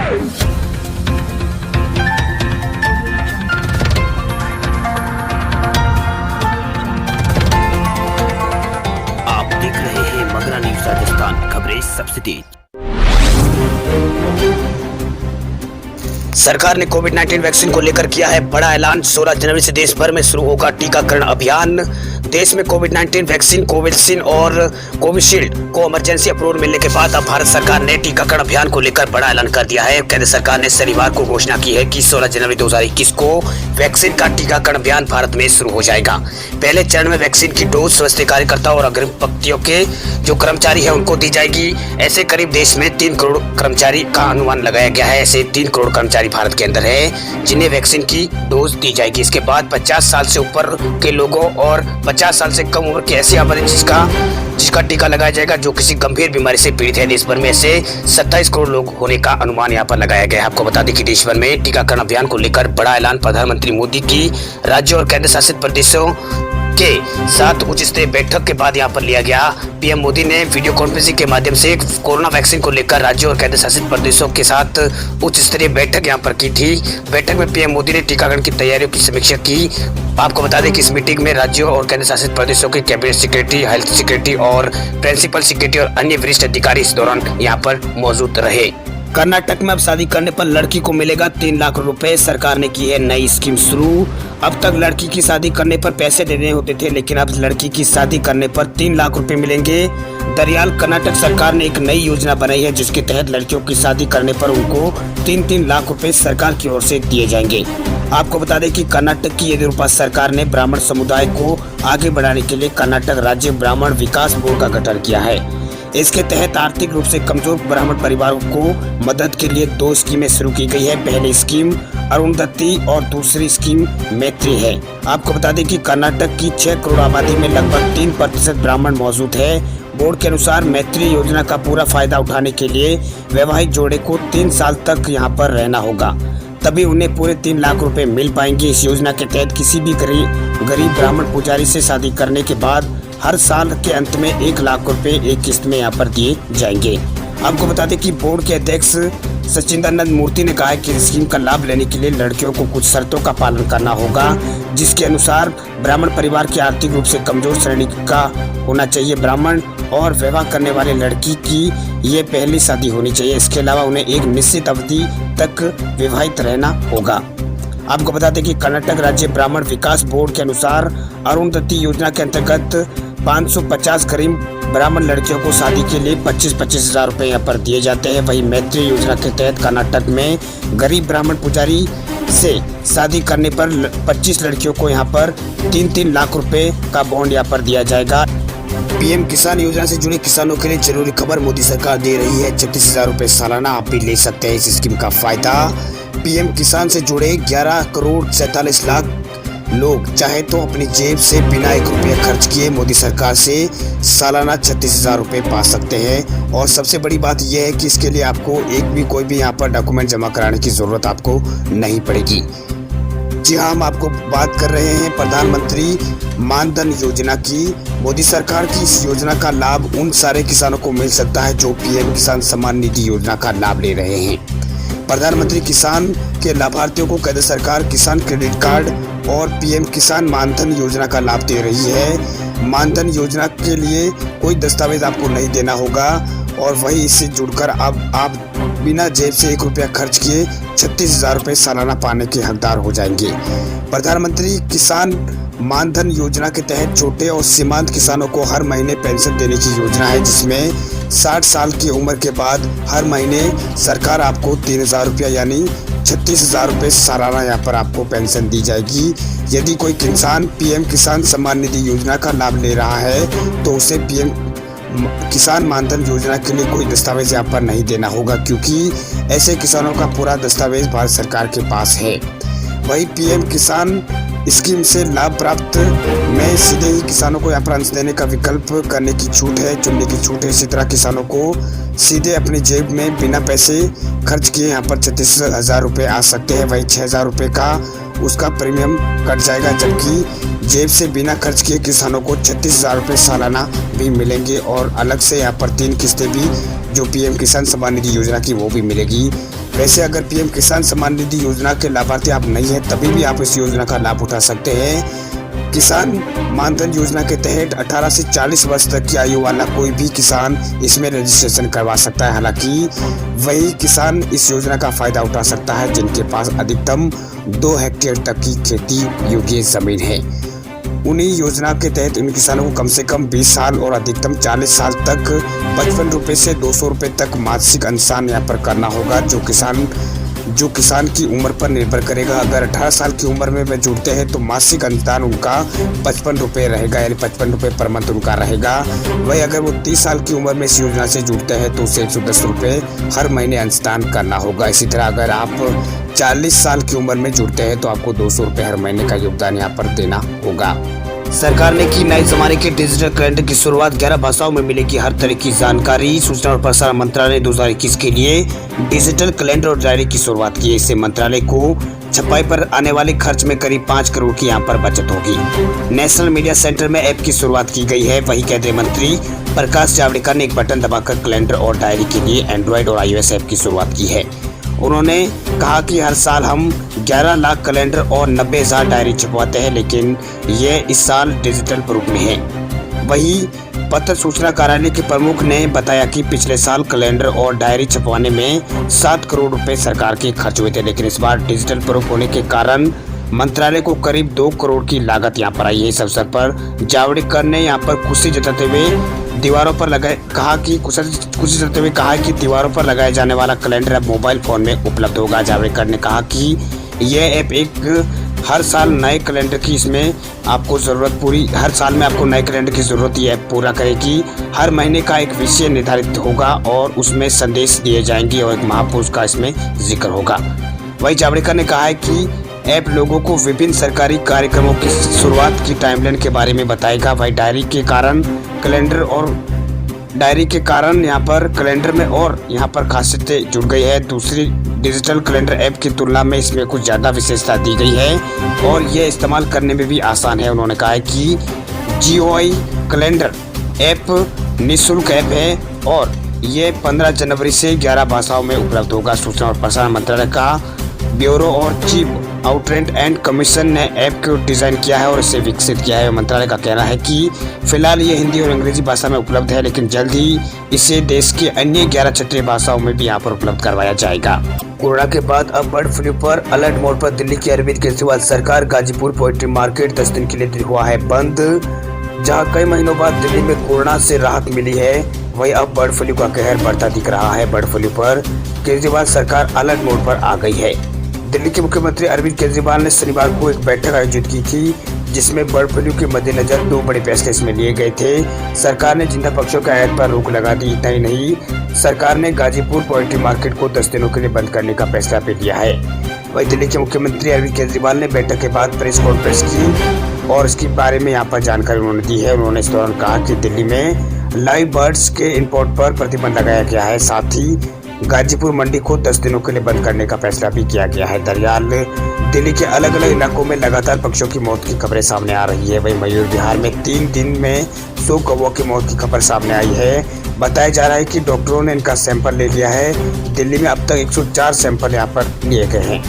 आप देख रहे हैं मगरा न्यूज राजस्थान, खबरें सबसे तेज। सरकार ने कोविड-19 वैक्सीन को लेकर किया है बड़ा ऐलान। 16 जनवरी से देश भर में शुरू होगा टीकाकरण अभियान। देश में कोविड-19 वैक्सीन कोवैक्सीन और कोविशील्ड को इमरजेंसी अप्रूवल मिलने के बाद अब भारत सरकार ने टीकाकरण अभियान को लेकर बड़ा ऐलान कर दिया है। केंद्र सरकार ने शनिवार को घोषणा की है कि 16 जनवरी 2021 को वैक्सीन का टीकाकरण अभियान भारत में शुरू हो जाएगा। पहले चरण में वैक्सीन की डोज स्वास्थ्य कार्यकर्ताओं और अग्रिम पंक्तियों के जो कर्मचारी है उनको दी जाएगी। ऐसे करीब देश में 3 करोड़ कर्मचारी का अनुमान लगाया गया है। ऐसे 3 करोड़ कर्मचारी भारत के अंदर है जिन्हें वैक्सीन की डोज दी जाएगी। इसके बाद 50 साल से ऊपर के लोगों और 50 साल से कम उम्र की ऐसी आबादी जिसका टीका लगाया जाएगा जो किसी गंभीर बीमारी से पीड़ित है। देश भर में ऐसे 27 करोड़ लोग होने का अनुमान यहाँ पर लगाया गया है। आपको बता दें कि देश भर में टीकाकरण अभियान को लेकर बड़ा ऐलान प्रधानमंत्री मोदी की राज्यों और केंद्र शासित प्रदेशों के साथ उच्च स्तरीय बैठक के बाद यहाँ पर लिया गया। पीएम मोदी ने वीडियो कॉन्फ्रेंसिंग के माध्यम से कोरोना वैक्सीन को लेकर राज्यों और केंद्र शासित प्रदेशों के साथ उच्च स्तरीय बैठक यहाँ पर की थी। बैठक में पीएम मोदी ने टीकाकरण की तैयारियों की समीक्षा की। आपको बता दें कि इस मीटिंग में राज्यों और केंद्र शासित प्रदेशों के कैबिनेट सेक्रेटरी, हेल्थ सेक्रेटरी और प्रिंसिपल सेक्रेटरी और अन्य वरिष्ठ अधिकारी इस दौरान यहाँ पर मौजूद रहे। कर्नाटक में अब शादी करने पर लड़की को मिलेगा 3 लाख रुपए। सरकार ने की है नई स्कीम शुरू। अब तक लड़की की शादी करने पर पैसे देने होते थे, लेकिन अब लड़की की शादी करने पर 3 लाख रुपए मिलेंगे। दरअसल कर्नाटक सरकार ने एक नई योजना बनाई है जिसके तहत लड़कियों की शादी करने पर उनको 3-3 लाख रुपए सरकार की ओर से दिए जाएंगे। आपको बता दें कि कर्नाटक की येदियुरप्पा सरकार ने ब्राह्मण समुदाय को आगे बढ़ाने के लिए कर्नाटक राज्य ब्राह्मण विकास बोर्ड का गठन किया है। इसके तहत आर्थिक रूप से कमजोर ब्राह्मण परिवारों को मदद के लिए 2 स्कीमें शुरू की गई है। पहली स्कीम अरुंधति और दूसरी स्कीम मैत्री है। आपको बता दें कि कर्नाटक की 6 करोड़ आबादी में लगभग 3% ब्राह्मण मौजूद है। बोर्ड के अनुसार मैत्री योजना का पूरा फायदा उठाने के लिए वैवाहिक जोड़े को 3 साल तक यहाँ पर रहना होगा, तभी उन्हें पूरे 3 लाख रुपए मिल पाएंगे। इस योजना के तहत किसी भी गरीब ब्राह्मण पुजारी से शादी करने के बाद हर साल के अंत में 1 लाख रुपए एक किस्त में यहाँ पर दिए जाएंगे। आपको बता दें कि बोर्ड के अध्यक्ष सचिदानंद मूर्ति ने कहा है कि स्कीम का लाभ लेने के लिए लड़कियों को कुछ शर्तों का पालन करना होगा, जिसके अनुसार ब्राह्मण परिवार की आर्थिक रूप से कमजोर श्रेणी का होना चाहिए ब्राह्मण और विवाह करने वाले लड़की की ये पहली शादी होनी चाहिए। इसके अलावा उन्हें एक निश्चित अवधि तक विवाहित रहना होगा। आपको बता दें कि कर्नाटक राज्य ब्राह्मण विकास बोर्ड के अनुसार अरुंधति योजना के अंतर्गत 550 गरीब ब्राह्मण लड़कियों को शादी के लिए 25-25 हजार रुपए यहाँ पर दिए जाते हैं। वहीं मैत्री योजना के तहत कर्नाटक में गरीब ब्राह्मण पुजारी से शादी करने पर 25 लड़कियों को यहाँ पर 3-3 लाख रुपए का बॉन्ड यहाँ पर दिया जाएगा। पीएम किसान योजना से जुड़े किसानों के लिए जरूरी खबर, मोदी सरकार दे रही है 36,000 रुपए सालाना। आप भी ले सकते हैं इस स्कीम का फायदा। पीएम किसान से जुड़े 11 करोड़ 47 लाख लोग चाहे तो अपनी जेब से बिना 1 रुपया खर्च किए मोदी सरकार से सालाना 36,000 रुपए पा सकते हैं। और सबसे बड़ी बात यह है कि इसके लिए आपको कोई भी यहाँ पर डॉक्यूमेंट जमा कराने की जरूरत आपको नहीं पड़ेगी। जी हाँ, हम आपको बात कर रहे हैं प्रधानमंत्री मानधन योजना की। मोदी सरकार की इस योजना का लाभ उन सारे किसानों को मिल सकता है जो पीएम किसान सम्मान निधि योजना का लाभ ले रहे हैं। प्रधानमंत्री किसान के लाभार्थियों को केंद्र सरकार किसान क्रेडिट कार्ड और पीएम किसान मानधन योजना का लाभ दे रही है। मानधन योजना के लिए कोई दस्तावेज आपको नहीं देना होगा और वही इससे जुड़कर अब आप बिना जेब से 1 रुपया खर्च किए 36,000 रुपये सालाना पाने के हकदार हो जाएंगे। प्रधानमंत्री किसान मानधन योजना के तहत छोटे और सीमांत किसानों को हर महीने पेंशन देने की योजना है, जिसमें 60 साल की उम्र के बाद हर महीने सरकार आपको 3,000 रुपया यानी 36,000 रुपये सालाना यहाँ पर आपको पेंशन दी जाएगी। यदि कोई किसान पीएम किसान सम्मान निधि योजना का लाभ ले रहा है तो उसे पीएम किसान मानधन योजना के लिए कोई दस्तावेज यहाँ पर नहीं देना होगा, क्योंकि ऐसे किसानों का पूरा दस्तावेज भारत सरकार के पास है। वही पीएम किसान स्कीम से लाभ प्राप्त में सीधे ही किसानों को यहाँ पर अंश देने का विकल्प करने की छूट है, चुनने की छूट है। इसी तरह किसानों को सीधे अपनी जेब में बिना पैसे खर्च किए यहाँ पर 36,000 रुपये आ सकते हैं। वही 6,000 रुपये का उसका प्रीमियम कट जाएगा, जबकि जेब से बिना खर्च किए किसानों को 36,000 रुपये सालाना भी मिलेंगे। और अलग से यहाँ पर 3 किस्तें भी जो पीएम किसान सम्मान निधि योजना की वो भी मिलेगी। वैसे अगर पीएम किसान सम्मान निधि योजना के लाभार्थी आप नहीं हैं तभी भी आप इस योजना का लाभ उठा सकते हैं। किसान मानधन योजना के तहत 18 से 40 वर्ष तक की आयु वाला कोई भी किसान इसमें रजिस्ट्रेशन करवा सकता है। हालांकि वही किसान इस योजना का फायदा उठा सकता है जिनके पास अधिकतम 2 हेक्टेयर तक की खेती योग्य जमीन है। उन्हीं योजना के तहत इन किसानों को कम से कम 20 साल और अधिकतम 40 साल तक 55 रुपये से 200 रुपये तक मासिक अनुदान यहाँ पर करना होगा, जो किसान की उम्र पर निर्भर करेगा। अगर 18 साल की उम्र में जुड़ते हैं तो मासिक अनुदान उनका 55 रुपये रहेगा, यानी 55 रुपये पर मंथ उनका रहेगा। वही अगर वो 30 साल की उम्र में इस योजना से जुड़ते हैं तो उसे 110 रुपये हर महीने अनुदान करना होगा। इसी तरह अगर आप 40 साल की उम्र में जुड़ते हैं तो आपको 200 रुपये हर महीने का योगदान यहाँ पर देना होगा। सरकार ने की नए जमाने के डिजिटल कैलेंडर की शुरुआत। 11 भाषाओं में मिलेगी हर तरह की जानकारी। सूचना और प्रसारण मंत्रालय ने 2021 के लिए डिजिटल कैलेंडर और डायरी की शुरुआत की है। इससे मंत्रालय को छपाई पर आने वाले खर्च में करीब 5 करोड़ की यहाँ पर बचत होगी। नेशनल मीडिया सेंटर में ऐप की शुरुआत की गई है। वहीं केंद्रीय मंत्री प्रकाश जावड़ेकर ने एक बटन दबाकर कैलेंडर और डायरी के लिए एंड्रॉइड और iOS ऐप की शुरुआत की है। उन्होंने कहा कि हर साल हम 11 लाख कैलेंडर और 90,000 डायरी छपवाते हैं, लेकिन ये इस साल डिजिटल रूप में है। वहीं पत्र सूचना कार्यालय के प्रमुख ने बताया कि पिछले साल कैलेंडर और डायरी छपवाने में 7 करोड़ रुपए सरकार के खर्च हुए थे, लेकिन इस बार डिजिटल रूप होने के कारण मंत्रालय को करीब 2 करोड़ की लागत यहाँ पर आई है। इस अवसर पर जावड़ेकर ने यहाँ पर खुशी जताते हुए कहा कि दीवारों पर लगाए जाने वाला कैलेंडर अब मोबाइल फोन में उपलब्ध होगा। जावड़ेकर ने कहा कि यह ऐप हर साल नए कैलेंडर की हर साल में आपको नए कैलेंडर की जरूरत ये ऐप पूरा करेगी। हर महीने का एक विषय निर्धारित होगा और उसमें संदेश दिए जाएंगे और एक महापुरुष का इसमें जिक्र होगा। वहीं जावड़ेकर ने कहा है कि ऐप लोगों को विभिन्न सरकारी कार्यक्रमों की शुरुआत की टाइमलाइन के बारे में बताएगा। वही डायरी के कारण यहाँ पर कैलेंडर में और यहाँ पर खासियतें जुड़ गई है। दूसरी डिजिटल कैलेंडर ऐप की तुलना में इसमें कुछ ज़्यादा विशेषता दी गई है और ये इस्तेमाल करने में भी आसान है। उन्होंने कहा है कि GOI कैलेंडर ऐप निःशुल्क ऐप है और ये 15 जनवरी से 11 भाषाओं में उपलब्ध होगा। सूचना और प्रसारण मंत्रालय का ब्यूरो और चीफ आउटरेंट एंड कमीशन ने ऐप को डिजाइन किया है और इसे विकसित किया है। मंत्रालय का कहना है कि फिलहाल ये हिंदी और अंग्रेजी भाषा में उपलब्ध है, लेकिन जल्द ही इसे देश के अन्य 11 क्षेत्रीय भाषाओं में भी यहाँ पर उपलब्ध करवाया जाएगा। कोरोना के बाद अब बर्ड फ्लू पर अलर्ट मोड पर दिल्ली की अरविंद केजरीवाल सरकार। गाजीपुर पोल्ट्री मार्केट 10 दिन के लिए हुआ है बंद। जहाँ कई महीनों बाद दिल्ली में कोरोना से राहत मिली है, वहीं अब बर्ड फ्लू का कहर बढ़ता दिख रहा है। बर्ड फ्लू पर केजरीवाल सरकार अलर्ट मोड पर आ गई है। दिल्ली के मुख्यमंत्री अरविंद केजरीवाल ने शनिवार को एक बैठक आयोजित की थी, जिसमें बर्ड फ्लू के मद्देनजर 2 बड़े फैसले इसमें लिए गए थे। सरकार ने जिंदा पक्षियों के आयात पर रोक लगा दी। इतना ही नहीं, सरकार ने गाजीपुर पोल्ट्री मार्केट को 10 दिनों के लिए बंद करने का फैसला भी लिया है। वहीं दिल्ली के मुख्यमंत्री अरविंद केजरीवाल ने बैठक के बाद प्रेस कॉन्फ्रेंस की और इसके बारे में यहाँ पर जानकारी उन्होंने दी है। उन्होंने इस दौरान कहा कि दिल्ली में लाइव बर्ड्स के इंपोर्ट पर प्रतिबंध लगाया गया है। साथ ही गाजीपुर मंडी को 10 दिनों के लिए बंद करने का फैसला भी किया गया है। दरअसल दिल्ली के अलग अलग इलाकों में लगातार पक्षियों की मौत की खबरें सामने आ रही है। वहीं मयूर विहार में 3 दिन में 100 कौवों की मौत की खबर सामने आई है। बताया जा रहा है कि डॉक्टरों ने इनका सैंपल ले लिया है। दिल्ली में अब तक 104 सैंपल यहाँ पर लिए गए हैं।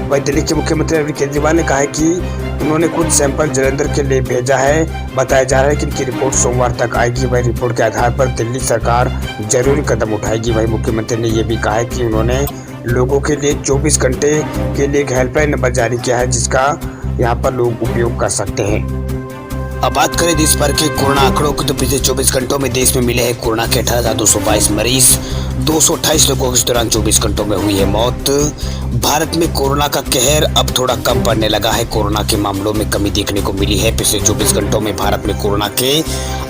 वहीं दिल्ली के मुख्यमंत्री अरविंद केजरीवाल ने कहा है कि उन्होंने कुछ सैंपल जलंधर के लिए भेजा है। बताया जा रहा है कि इनकी रिपोर्ट सोमवार तक आएगी। वही रिपोर्ट के आधार पर दिल्ली सरकार जरूरी कदम उठाएगी। वही मुख्यमंत्री ने यह भी कहा है कि उन्होंने लोगों के लिए 24 घंटे के लिए एक हेल्पलाइन नंबर जारी किया है, जिसका यहाँ पर लोग उपयोग कर सकते हैं। अब बात करें देश भर के कोरोना आंकड़ों की, तो पिछले 24 घंटों में देश में मिले हैं कोरोना के 18,222 मरीज। 228 लोगों की इस दौरान 24 घंटों में हुई है मौत। भारत में कोरोना का कहर अब थोड़ा कम बढ़ने लगा है। कोरोना के मामलों में कमी देखने को मिली है। पिछले 24 घंटों में भारत में कोरोना के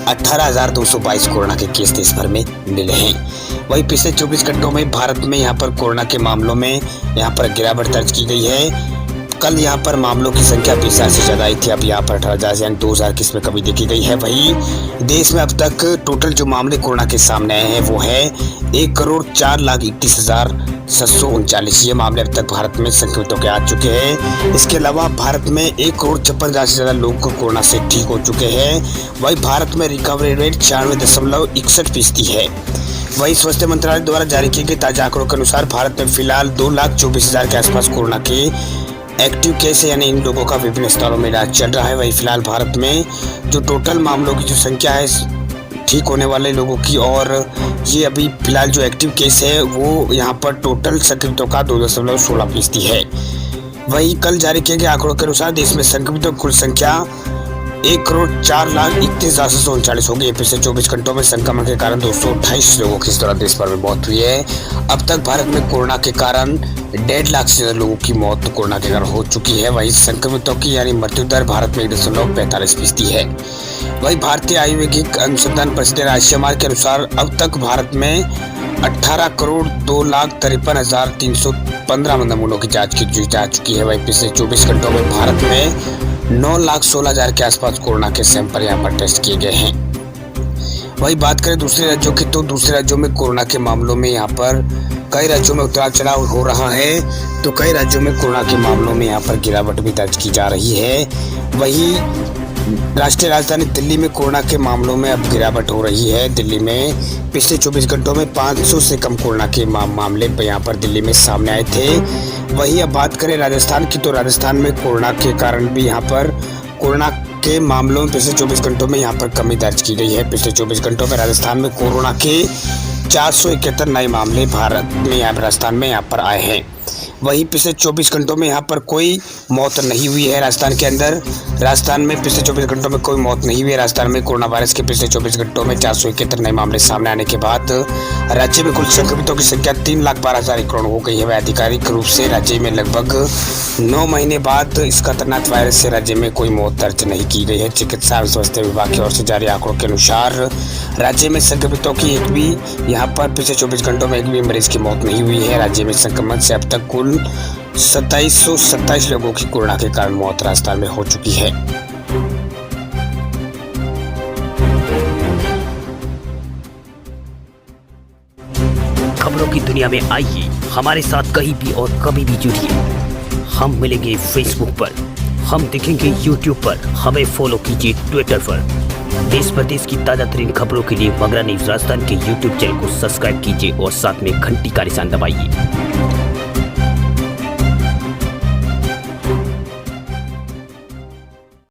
18,222 कोरोना के केस देश भर में मिले हैं। वहीं पिछले 24 घंटों में भारत में यहाँ पर कोरोना के मामलों में यहाँ पर गिरावट दर्ज की गई है। कल यहाँ पर मामलों की संख्या 20,000 से ज़्यादा आई थी। अब यहाँ पर 18,000 यानी 2,000 की इसमें कमी देखी गई है। वहीं देश में अब तक टोटल जो मामले कोरोना के सामने आए हैं वो है 1,04,31,739। ये मामले अब तक भारत में संक्रमितों के आ चुके हैं। इसके अलावा भारत में 1,56,000 से ज़्यादा लोग कोरोना से ठीक हो चुके हैं। वहीं भारत में रिकवरी रेट 96.61% है। वहीं स्वास्थ्य मंत्रालय द्वारा जारी किए गए ताजा आंकड़ों के अनुसार भारत में फिलहाल 2,24,000 के आसपास कोरोना के एक्टिव केस है, यानी इन लोगों का विभिन्न स्तरों में इलाज चल रहा है। वहीं फिलहाल भारत में जो टोटल मामलों की जो संख्या है ठीक होने वाले लोगों की, और ये अभी फिलहाल जो एक्टिव केस है वो यहाँ पर टोटल संक्रमितों का 2.16% है। वहीं कल जारी किए गए आंकड़ों के अनुसार देश में संक्रमितों की कुल संख्या 1,04,31,739 हो गई। पिछले 24 घंटों में संक्रमण के कारण 228 लोगों की इस दौरान देश भर में मौत हुई है। अब तक भारत में कोरोना के कारण 1.5 लाख से ज्यादा लोगों की मौत कोरोना के कारण हो चुकी है। वहीं संक्रमितों की यानी मृत्यु दर भारत में 1.45% है। वहीं भारतीय आयुर्वेदिक अनुसंधान परिषद ICMR के अनुसार अब तक भारत में 18,02,53,315 नमूनों की जांच की जा चुकी है। वहीं पिछले 24 घंटों में भारत में 9,16,000 के आसपास कोरोना के सैंपल यहाँ पर टेस्ट किए गए हैं। वही बात करें दूसरे राज्यों की, तो दूसरे राज्यों में कोरोना के मामलों में यहाँ पर कई राज्यों में उतार चढ़ाव हो रहा है, तो कई राज्यों में कोरोना के मामलों में यहाँ पर गिरावट भी दर्ज की जा रही है। वही राष्ट्रीय राजधानी दिल्ली में कोरोना के मामलों में अब गिरावट हो रही है। दिल्ली में पिछले 24 घंटों में 500 से कम कोरोना के मामले यहाँ पर दिल्ली में सामने आए थे। वहीं अब बात करें राजस्थान की, तो राजस्थान में कोरोना के कारण भी यहाँ पर कोरोना के मामलों में पिछले 24 घंटों में यहाँ पर कमी दर्ज की गई है। पिछले 24 घंटों में राजस्थान में कोरोना के 471 नए मामले भारत में राजस्थान में यहाँ पर आए हैं। वहीं पिछले 24 घंटों में यहाँ पर कोई मौत नहीं हुई है। राजस्थान के अंदर राजस्थान में पिछले 24 घंटों में कोई मौत नहीं हुई है। राजस्थान में कोरोना वायरस के पिछले 24 घंटों में 471 नए मामले सामने आने के बाद राज्य में कुल संक्रमितों की संख्या 3,12,000 करोड़ हो गई है। वह आधिकारिक रूप से राज्य में लगभग 9 महीने बाद इस खतरनाक वायरस से राज्य में कोई मौत दर्ज नहीं की गई है। चिकित्सा एवं स्वास्थ्य विभाग की ओर से जारी आंकड़ों के अनुसार राज्य में संक्रमितों की एक भी यहाँ पर पिछले 24 घंटों में एक भी मरीज की मौत नहीं हुई है। राज्य में संक्रमण से अब तक कुल 2,727 लोगों की कोरोना के कारण मौत राजस्थान में हो चुकी है। खबरों की दुनिया में आइए हमारे साथ कहीं भी और कभी भी जुड़िए। हम मिलेंगे फेसबुक पर, हम दिखेंगे यूट्यूब पर, हमें फॉलो कीजिए ट्विटर पर। देश प्रदेश की ताजा तरीन खबरों के लिए मगरा न्यूज राजस्थान के यूट्यूब चैनल को सब्सक्राइब कीजिए और साथ में घंटी का निशान दबाइए।